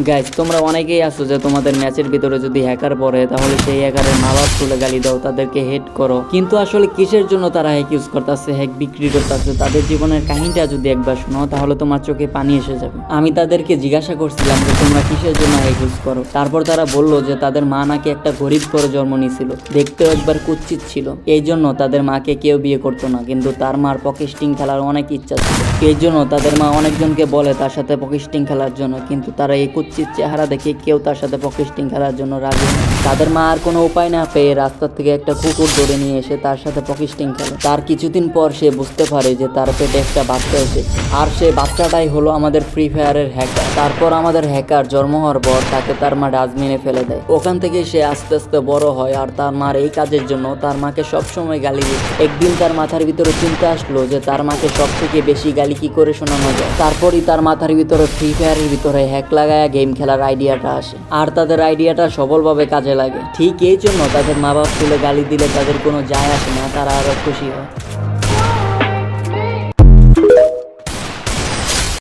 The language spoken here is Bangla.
গাইস, তোমরা অনেকেই আছো যে তোমাদের ম্যাচের ভিতরে যদি হ্যাকার পড়ে তাহলে সেই হ্যাকারের মা বাপ তুলে গালি দাও, তাদেরকে হেট করো। কিন্তু আসলে কিসের জন্য তারা হ্যাক ইউজ করতেছে, হ্যাক বিক্রি করতেছে, তাদের জীবনের কাহিনীটা যদি একবার শোনো তাহলে তোমার চোখে পানি এসে যাবে। আমি তাদেরকে জিজ্ঞাসা করছিলাম যে তোমরা কিসের জন্য হ্যাক ইউজ করো। তারপর তারা বললো যে তাদের মা নাকি একটা গরিব করে জন্ম নিয়েছিল, দেখতেও একবার কুৎসিত ছিল, এই জন্য তাদের মাকে কেউ বিয়ে করতো না। কিন্তু তার মার পকেস্টিং খেলার অনেক ইচ্ছা ছিল, এই জন্য তাদের মা অনেকজনকে বলে তার সাথে পকেস্টিং খেলার জন্য, কিন্তু তারা এই কুৎসিত চেহারা দেখে কেউ তার সাথে পকেস্টিং খেলার জন্য রাজি হয়। তাদের মা আর কোনো উপায় না পেয়ে রাস্তার থেকে একটা কুকুর ধরে নিয়ে এসে তার সাথে পকেস্টিং খেলে। তার কিছুদিন পর সে বুঝতে পারে যে তার পেটে একটা বাচ্চা এসেছে, আর সেই বাচ্চাটাই হলো আমাদের ফ্রি ফায়ারের হ্যাকার। তারপর আমাদের হ্যাকার জন্ম হওয়ার পর তাকে তার মা ডাস্টবিনে ফেলে দেয়। ওখান থেকে সে আস্তে আস্তে বড় হয়, আর তার মার এই কাজের জন্য তার মাকে সবসময় গালি দিত। একদিন তার মাথার ভিতরে চিন্তা আসলো যে তার মাকে সব থেকে বেশি গালি কি করে শোনানো যায়। তারপরই তার মাথার ভিতরে ফ্রি ফায়ারের ভিতরে হ্যাক লাগায়া গেম খেলার আইডিয়াটা আসে, আর তাদের আইডিয়াটা সফলভাবে কাজে লাগে। ঠিক এই জন্য তাদের মা বাপ তুলে গালি দিলে তাদের কোনো যায় আসে না, তারা আরো খুশি হয়।